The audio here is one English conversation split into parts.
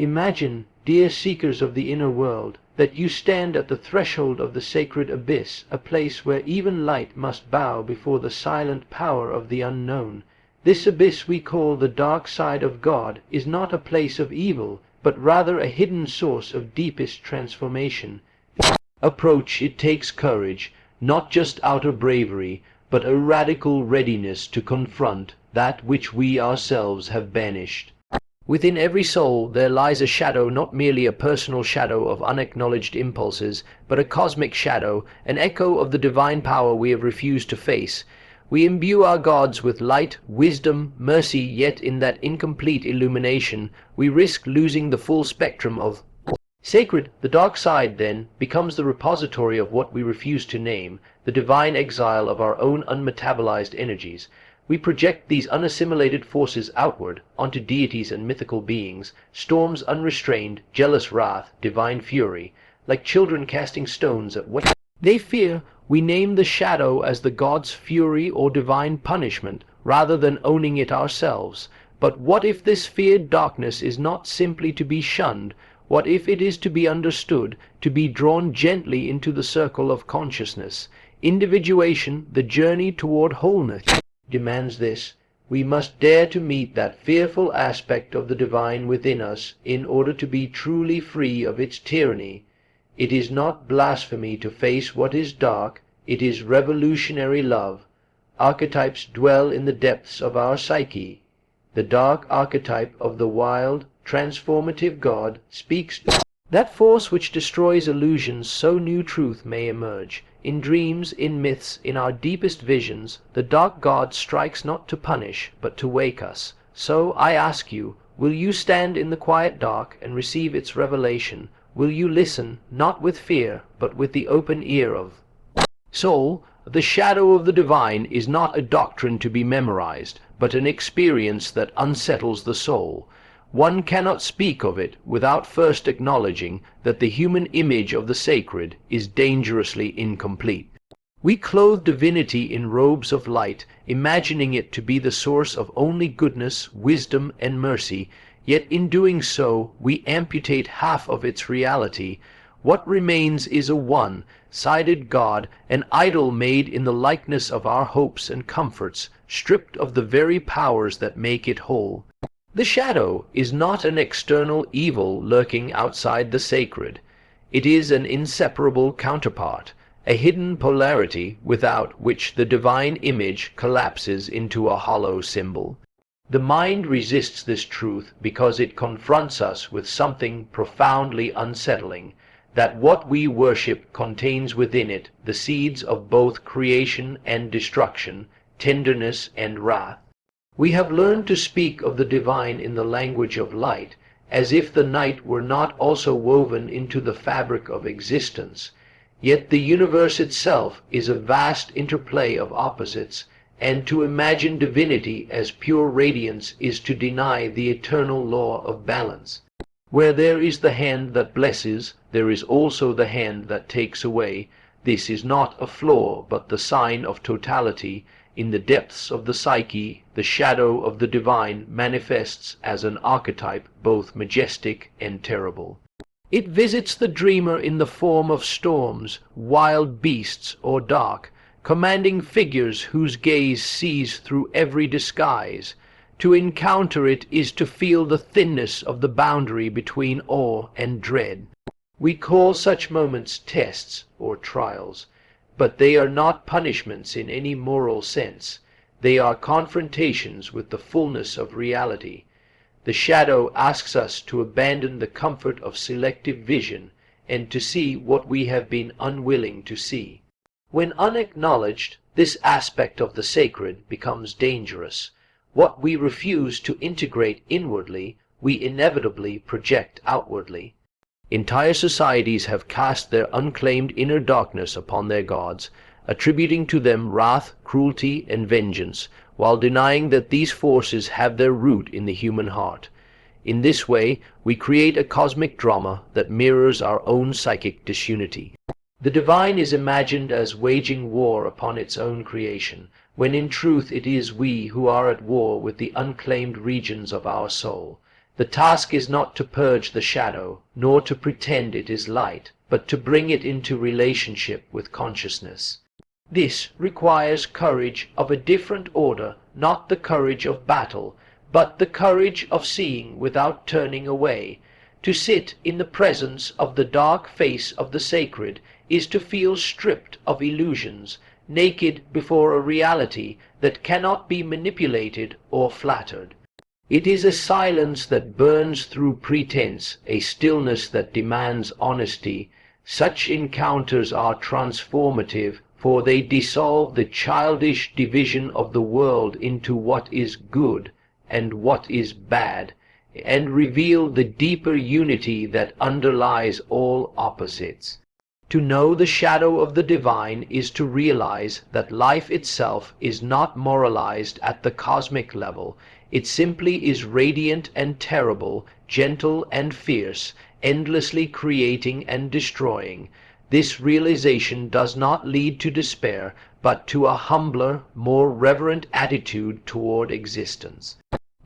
Imagine, dear seekers of the inner world, that you stand at the threshold of the sacred abyss, a place where even light must bow before the silent power of the unknown. This abyss we call the dark side of God is not a place of evil, but rather a hidden source of deepest transformation. Approach it takes courage, not just outer bravery, but a radical readiness to confront that which we ourselves have banished. Within every soul there lies a shadow, not merely a personal shadow of unacknowledged impulses, but a cosmic shadow, an echo of the divine power we have refused to face. We imbue our gods with light, wisdom, mercy, yet in that incomplete illumination we risk losing the full spectrum of sacred. The dark side, then, becomes the repository of what we refuse to name, the divine exile of our own unmetabolized energies. We project these unassimilated forces outward, onto deities and mythical beings, storms unrestrained, jealous wrath, divine fury. Like children casting stones at what they fear, we name the shadow as the god's fury or divine punishment, rather than owning it ourselves. But what if this feared darkness is not simply to be shunned? What if it is to be understood, to be drawn gently into the circle of consciousness? Individuation, the journey toward wholeness, demands this. We must dare to meet that fearful aspect of the divine within us in order to be truly free of its tyranny. It is not blasphemy to face what is dark, it is revolutionary love. Archetypes dwell in the depths of our psyche. The dark archetype of the wild, transformative God speaks. That force which destroys illusions, so new truth may emerge. In dreams, in myths, in our deepest visions, the dark God strikes not to punish, but to wake us. So, I ask you, will you stand in the quiet dark and receive its revelation? Will you listen, not with fear, but with the open ear of soul? The shadow of the divine is not a doctrine to be memorized, but an experience that unsettles the soul. One cannot speak of it without first acknowledging that the human image of the sacred is dangerously incomplete. We clothe divinity in robes of light, imagining it to be the source of only goodness, wisdom, and mercy, yet in doing so we amputate half of its reality. What remains is a one-sided God, an idol made in the likeness of our hopes and comforts, stripped of the very powers that make it whole. The shadow is not an external evil lurking outside the sacred. It is an inseparable counterpart, a hidden polarity without which the divine image collapses into a hollow symbol. The mind resists this truth because it confronts us with something profoundly unsettling, that what we worship contains within it the seeds of both creation and destruction, tenderness and wrath. We have learned to speak of the divine in the language of light, as if the night were not also woven into the fabric of existence. Yet the universe itself is a vast interplay of opposites, and to imagine divinity as pure radiance is to deny the eternal law of balance. Where there is the hand that blesses, there is also the hand that takes away. This is not a flaw, but the sign of totality. In the depths of the psyche, the shadow of the divine manifests as an archetype both majestic and terrible. It visits the dreamer in the form of storms, wild beasts, or dark, commanding figures whose gaze sees through every disguise. To encounter it is to feel the thinness of the boundary between awe and dread. We call such moments tests or trials. But they are not punishments in any moral sense. They are confrontations with the fullness of reality. The shadow asks us to abandon the comfort of selective vision and to see what we have been unwilling to see. When unacknowledged, this aspect of the sacred becomes dangerous. What we refuse to integrate inwardly, we inevitably project outwardly. Entire societies have cast their unclaimed inner darkness upon their gods, attributing to them wrath, cruelty, and vengeance, while denying that these forces have their root in the human heart. In this way, we create a cosmic drama that mirrors our own psychic disunity. The divine is imagined as waging war upon its own creation, when in truth it is we who are at war with the unclaimed regions of our soul. The task is not to purge the shadow, nor to pretend it is light, but to bring it into relationship with consciousness. This requires courage of a different order, not the courage of battle, but the courage of seeing without turning away. To sit in the presence of the dark face of the sacred is to feel stripped of illusions, naked before a reality that cannot be manipulated or flattered. It is a silence that burns through pretense, a stillness that demands honesty. Such encounters are transformative, for they dissolve the childish division of the world into what is good and what is bad, and reveal the deeper unity that underlies all opposites. To know the shadow of the divine is to realize that life itself is not moralized at the cosmic level. It simply is radiant and terrible, gentle and fierce, endlessly creating and destroying. This realization does not lead to despair, but to a humbler, more reverent attitude toward existence.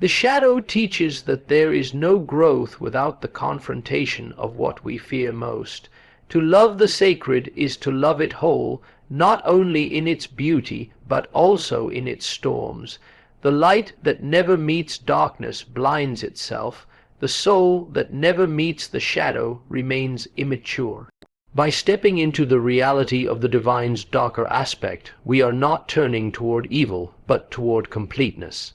The shadow teaches that there is no growth without the confrontation of what we fear most. To love the sacred is to love it whole, not only in its beauty, but also in its storms. The light that never meets darkness blinds itself. The soul that never meets the shadow remains immature. By stepping into the reality of the divine's darker aspect, we are not turning toward evil, but toward completeness.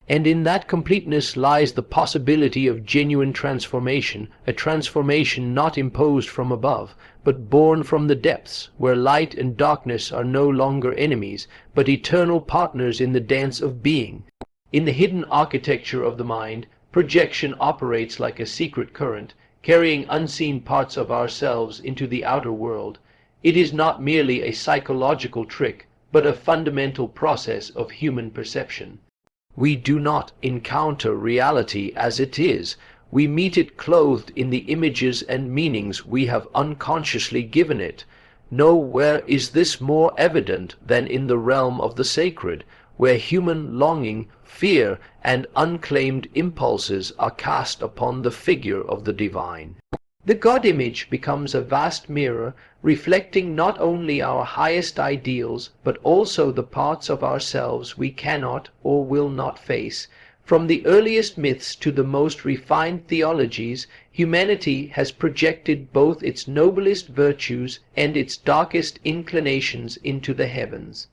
And in that completeness lies the possibility of genuine transformation, a transformation not imposed from above, but born from the depths, where light and darkness are no longer enemies, but eternal partners in the dance of being. In the hidden architecture of the mind, projection operates like a secret current, carrying unseen parts of ourselves into the outer world. It is not merely a psychological trick, but a fundamental process of human perception. We do not encounter reality as it is. We meet it clothed in the images and meanings we have unconsciously given it. Nowhere is this more evident than in the realm of the sacred, where human longing, fear, and unclaimed impulses are cast upon the figure of the divine. The God image becomes a vast mirror, reflecting not only our highest ideals, but also the parts of ourselves we cannot or will not face. From the earliest myths to the most refined theologies, humanity has projected both its noblest virtues and its darkest inclinations into the heavens.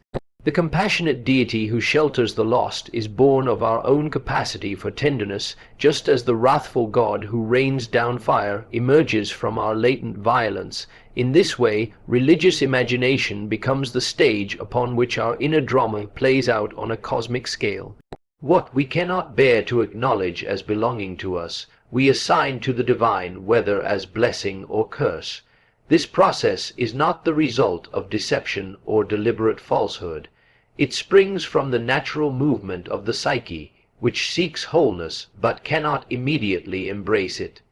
The compassionate deity who shelters the lost is born of our own capacity for tenderness, just as the wrathful God who rains down fire emerges from our latent violence. In this way, religious imagination becomes the stage upon which our inner drama plays out on a cosmic scale. What we cannot bear to acknowledge as belonging to us, we assign to the divine, whether as blessing or curse. This process is not the result of deception or deliberate falsehood. It springs from the natural movement of the psyche, which seeks wholeness but cannot immediately embrace it.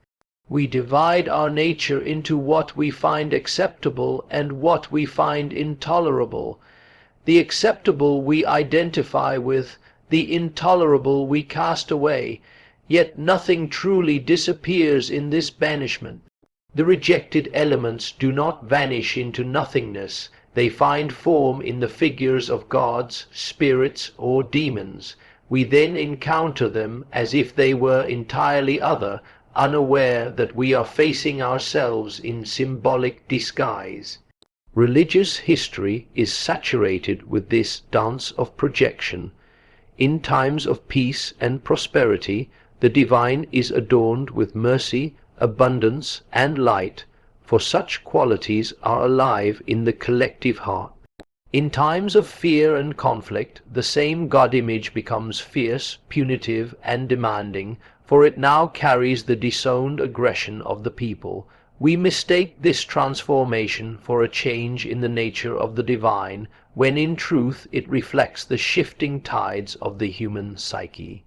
We divide our nature into what we find acceptable and what we find intolerable. The acceptable we identify with, the intolerable we cast away, yet nothing truly disappears in this banishment. The rejected elements do not vanish into nothingness. They find form in the figures of gods, spirits, or demons. We then encounter them as if they were entirely other, unaware that we are facing ourselves in symbolic disguise. Religious history is saturated with this dance of projection. In times of peace and prosperity, the divine is adorned with mercy, abundance, and light, for such qualities are alive in the collective heart. In times of fear and conflict, the same God image becomes fierce, punitive, and demanding, for it now carries the disowned aggression of the people. We mistake this transformation for a change in the nature of the divine, when in truth it reflects the shifting tides of the human psyche.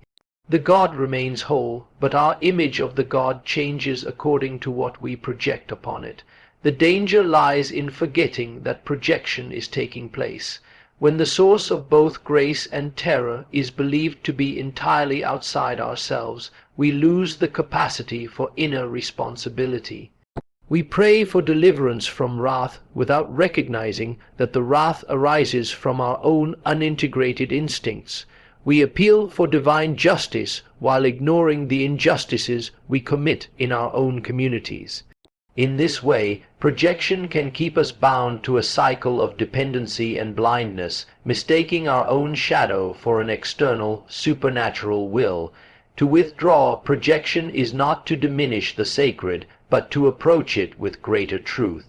The God remains whole, but our image of the God changes according to what we project upon it. The danger lies in forgetting that projection is taking place. When the source of both grace and terror is believed to be entirely outside ourselves, we lose the capacity for inner responsibility. We pray for deliverance from wrath without recognizing that the wrath arises from our own unintegrated instincts. We appeal for divine justice while ignoring the injustices we commit in our own communities. In this way, projection can keep us bound to a cycle of dependency and blindness, mistaking our own shadow for an external, supernatural will. To withdraw projection is not to diminish the sacred, but to approach it with greater truth.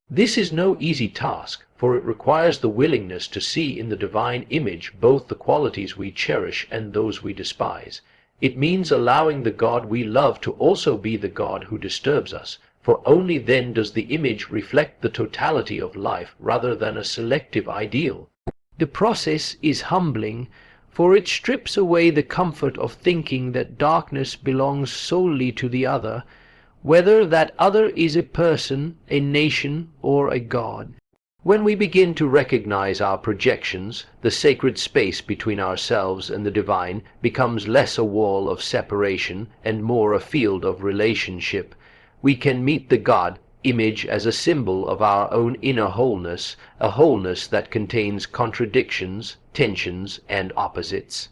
This is no easy task, for it requires the willingness to see in the divine image both the qualities we cherish and those we despise. It means allowing the God we love to also be the God who disturbs us, for only then does the image reflect the totality of life rather than a selective ideal. The process is humbling, for it strips away the comfort of thinking that darkness belongs solely to the other, whether that other is a person, a nation, or a god. When we begin to recognize our projections, the sacred space between ourselves and the divine becomes less a wall of separation and more a field of relationship. We can meet the God image as a symbol of our own inner wholeness, a wholeness that contains contradictions, tensions, and opposites.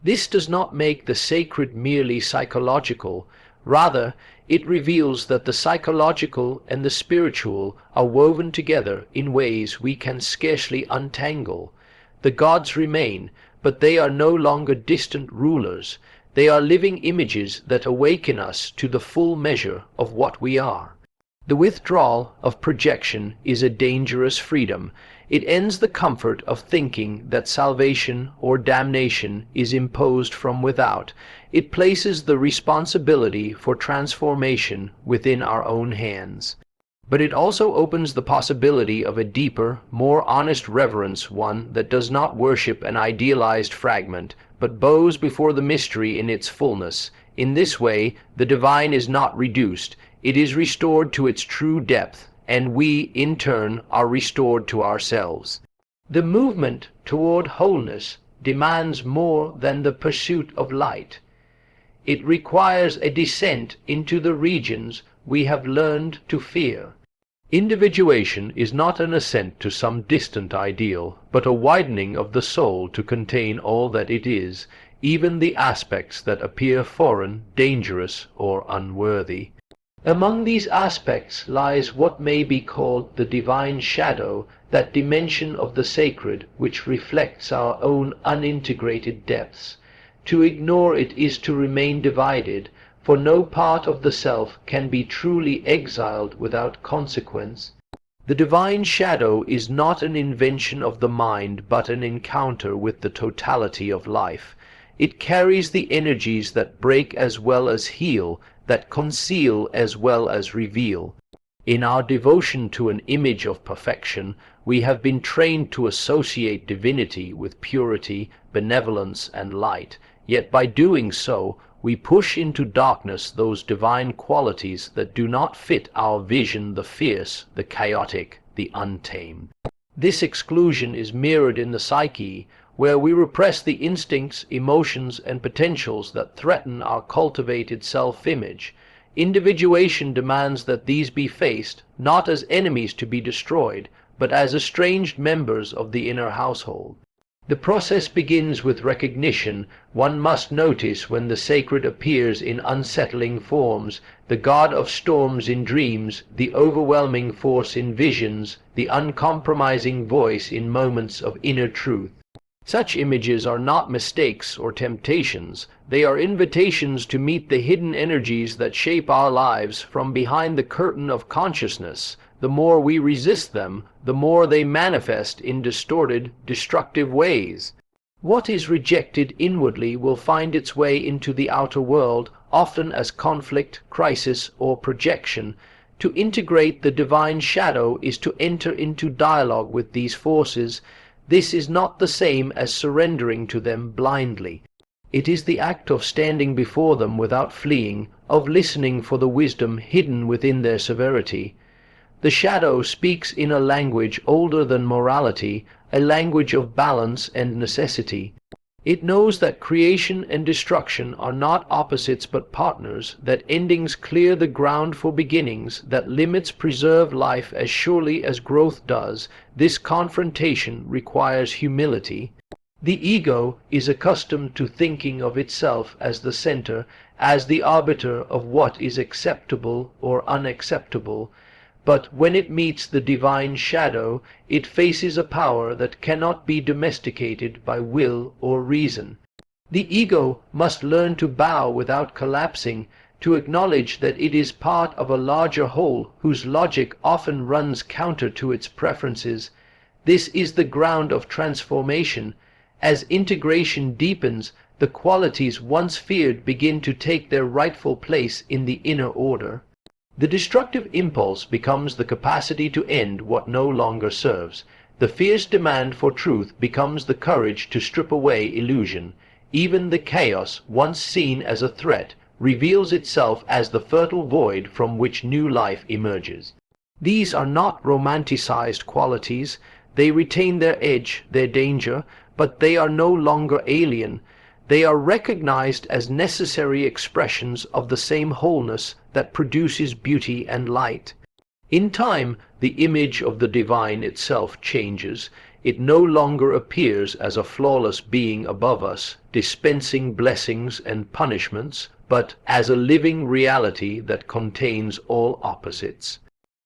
This does not make the sacred merely psychological. Rather, it reveals that the psychological and the spiritual are woven together in ways we can scarcely untangle. The gods remain, but they are no longer distant rulers. They are living images that awaken us to the full measure of what we are. The withdrawal of projection is a dangerous freedom. It ends the comfort of thinking that salvation or damnation is imposed from without. It places the responsibility for transformation within our own hands. But it also opens the possibility of a deeper, more honest reverence, one that does not worship an idealized fragment, but bows before the mystery in its fullness. In this way, the divine is not reduced, it is restored to its true depth, and we, in turn, are restored to ourselves. The movement toward wholeness demands more than the pursuit of light. It requires a descent into the regions we have learned to fear. Individuation is not an ascent to some distant ideal, but a widening of the soul to contain all that it is, even the aspects that appear foreign, dangerous, or unworthy. Among these aspects lies what may be called the divine shadow, that dimension of the sacred which reflects our own unintegrated depths. To ignore it is to remain divided, for no part of the self can be truly exiled without consequence. The divine shadow is not an invention of the mind, but an encounter with the totality of life. It carries the energies that break as well as heal, that conceal as well as reveal. In our devotion to an image of perfection, we have been trained to associate divinity with purity, benevolence, and light, yet by doing so, we push into darkness those divine qualities that do not fit our vision, the fierce, the chaotic, the untamed. This exclusion is mirrored in the psyche, where we repress the instincts, emotions, and potentials that threaten our cultivated self-image. Individuation demands that these be faced, not as enemies to be destroyed, but as estranged members of the inner household. The process begins with recognition. One must notice when the sacred appears in unsettling forms, the god of storms in dreams, the overwhelming force in visions, the uncompromising voice in moments of inner truth. Such images are not mistakes or temptations. They are invitations to meet the hidden energies that shape our lives from behind the curtain of consciousness. The more we resist them, the more they manifest in distorted, destructive ways. What is rejected inwardly will find its way into the outer world, often as conflict, crisis, or projection. To integrate the divine shadow is to enter into dialogue with these forces. This is not the same as surrendering to them blindly. It is the act of standing before them without fleeing, of listening for the wisdom hidden within their severity. The shadow speaks in a language older than morality, a language of balance and necessity. It knows that creation and destruction are not opposites but partners, that endings clear the ground for beginnings, that limits preserve life as surely as growth does. This confrontation requires humility. The ego is accustomed to thinking of itself as the center, as the arbiter of what is acceptable or unacceptable. But when it meets the divine shadow, it faces a power that cannot be domesticated by will or reason. The ego must learn to bow without collapsing, to acknowledge that it is part of a larger whole whose logic often runs counter to its preferences. This is the ground of transformation. As integration deepens, the qualities once feared begin to take their rightful place in the inner order. The destructive impulse becomes the capacity to end what no longer serves. The fierce demand for truth becomes the courage to strip away illusion. Even the chaos, once seen as a threat, reveals itself as the fertile void from which new life emerges. These are not romanticized qualities. They retain their edge, their danger, but they are no longer alien. They are recognized as necessary expressions of the same wholeness that produces beauty and light. In time, the image of the divine itself changes. It no longer appears as a flawless being above us, dispensing blessings and punishments, but as a living reality that contains all opposites.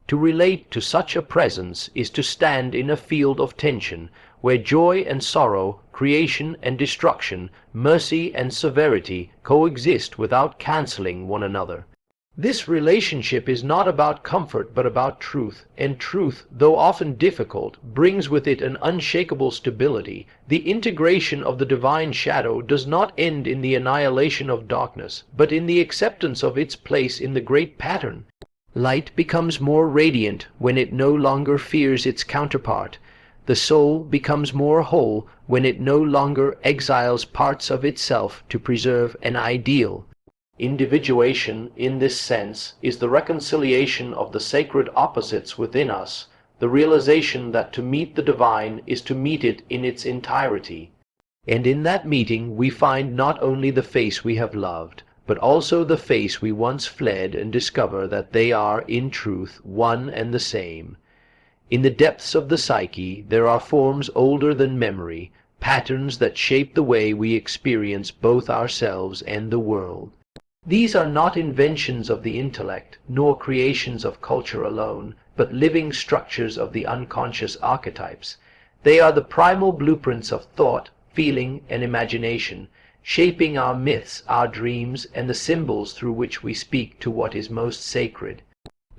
To relate to such a presence is to stand in a field of tension, where joy and sorrow, creation and destruction, mercy and severity coexist without cancelling one another. This relationship is not about comfort but about truth, and truth, though often difficult, brings with it an unshakable stability. The integration of the divine shadow does not end in the annihilation of darkness, but in the acceptance of its place in the great pattern. Light becomes more radiant when it no longer fears its counterpart. The soul becomes more whole when it no longer exiles parts of itself to preserve an ideal. Individuation, in this sense, is the reconciliation of the sacred opposites within us, the realization that to meet the divine is to meet it in its entirety. And in that meeting we find not only the face we have loved, but also the face we once fled, and discover that they are, in truth, one and the same. In the depths of the psyche there are forms older than memory, patterns that shape the way we experience both ourselves and the world. These are not inventions of the intellect, nor creations of culture alone, but living structures of the unconscious archetypes. They are the primal blueprints of thought, feeling, and imagination, shaping our myths, our dreams, and the symbols through which we speak to what is most sacred.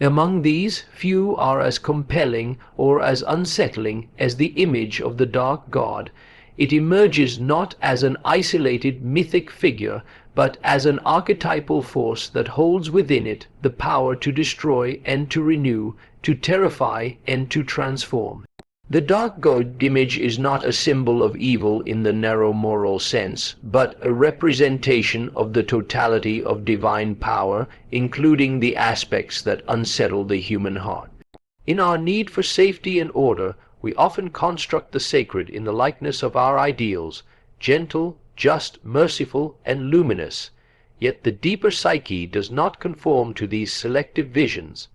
Among these, few are as compelling or as unsettling as the image of the dark god. It emerges not as an isolated mythic figure, but as an archetypal force that holds within it the power to destroy and to renew, to terrify and to transform. The dark god image is not a symbol of evil in the narrow moral sense, but a representation of the totality of divine power, including the aspects that unsettle the human heart. In our need for safety and order, we often construct the sacred in the likeness of our ideals, gentle, just, merciful, and luminous. Yet the deeper psyche does not conform to these selective visions.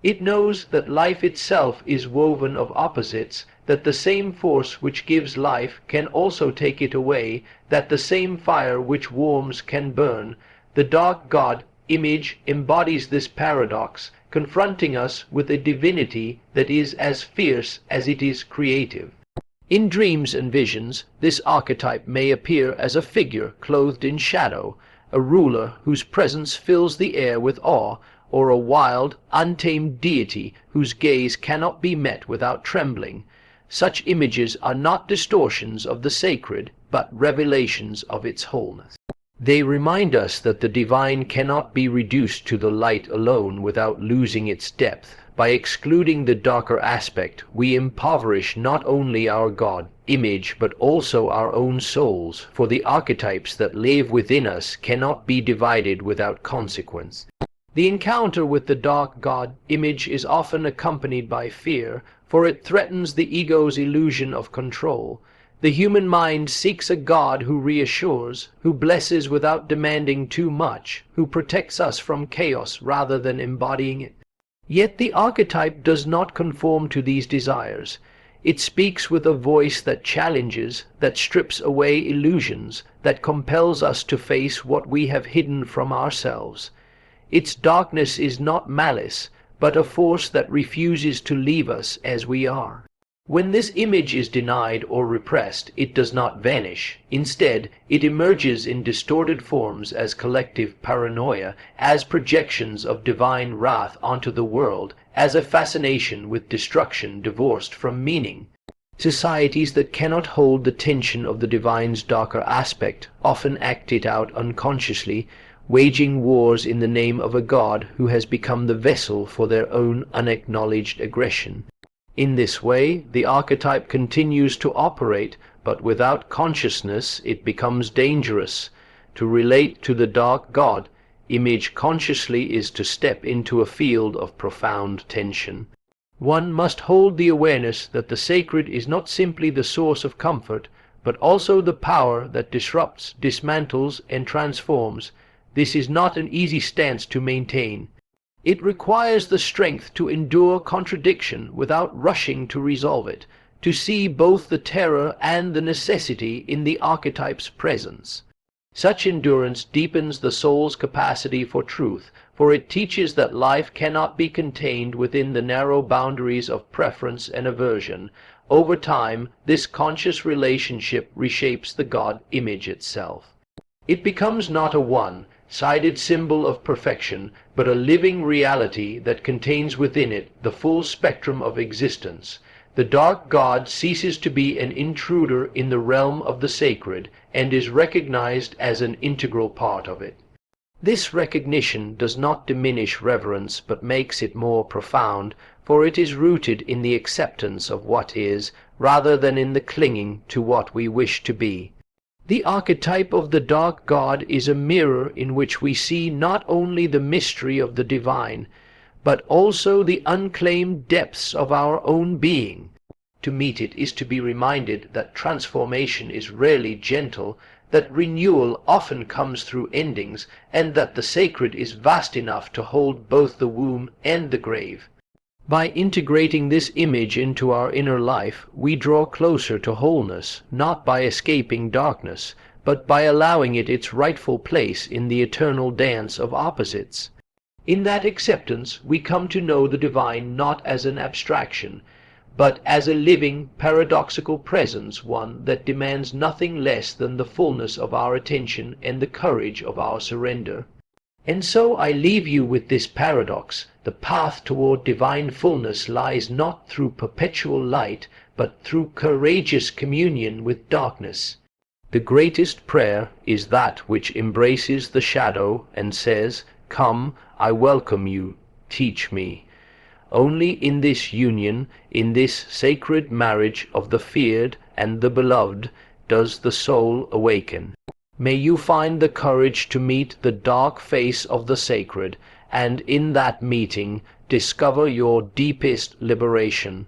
It knows that life itself is woven of opposites, that the same force which gives life can also take it away, that the same fire which warms can burn. The dark god image embodies this paradox, confronting us with a divinity that is as fierce as it is creative. In dreams and visions, this archetype may appear as a figure clothed in shadow, a ruler whose presence fills the air with awe, or a wild, untamed deity whose gaze cannot be met without trembling. Such images are not distortions of the sacred, but revelations of its wholeness. They remind us that the divine cannot be reduced to the light alone without losing its depth. By excluding the darker aspect, we impoverish not only our God image but also our own souls, for the archetypes that live within us cannot be divided without consequence. The encounter with the dark god image is often accompanied by fear, for it threatens the ego's illusion of control. The human mind seeks a god who reassures, who blesses without demanding too much, who protects us from chaos rather than embodying it. Yet the archetype does not conform to these desires. It speaks with a voice that challenges, that strips away illusions, that compels us to face what we have hidden from ourselves. Its darkness is not malice, but a force that refuses to leave us as we are. When this image is denied or repressed, it does not vanish. Instead, it emerges in distorted forms as collective paranoia, as projections of divine wrath onto the world, as a fascination with destruction divorced from meaning. Societies that cannot hold the tension of the divine's darker aspect often act it out unconsciously, waging wars in the name of a god who has become the vessel for their own unacknowledged aggression. In this way, the archetype continues to operate, but without consciousness it becomes dangerous. To relate to the dark god image consciously is to step into a field of profound tension. One must hold the awareness that the sacred is not simply the source of comfort, but also the power that disrupts, dismantles, and transforms. This is not an easy stance to maintain. It requires the strength to endure contradiction without rushing to resolve it, to see both the terror and the necessity in the archetype's presence. Such endurance deepens the soul's capacity for truth, for it teaches that life cannot be contained within the narrow boundaries of preference and aversion. Over time, this conscious relationship reshapes the God image itself. It becomes not a one-sided symbol of perfection, but a living reality that contains within it the full spectrum of existence. The dark god ceases to be an intruder in the realm of the sacred and is recognized as an integral part of it. This recognition does not diminish reverence but makes it more profound, for it is rooted in the acceptance of what is, rather than in the clinging to what we wish to be. The archetype of the dark god is a mirror in which we see not only the mystery of the divine, but also the unclaimed depths of our own being. To meet it is to be reminded that transformation is rarely gentle, that renewal often comes through endings, and that the sacred is vast enough to hold both the womb and the grave. By integrating this image into our inner life, we draw closer to wholeness, not by escaping darkness, but by allowing it its rightful place in the eternal dance of opposites. In that acceptance, we come to know the divine not as an abstraction, but as a living, paradoxical presence, one that demands nothing less than the fullness of our attention and the courage of our surrender. And so I leave you with this paradox. The path toward divine fullness lies not through perpetual light, but through courageous communion with darkness. The greatest prayer is that which embraces the shadow and says, "Come, I welcome you, teach me." Only in this union, in this sacred marriage of the feared and the beloved, does the soul awaken. May you find the courage to meet the dark face of the sacred, and in that meeting discover your deepest liberation.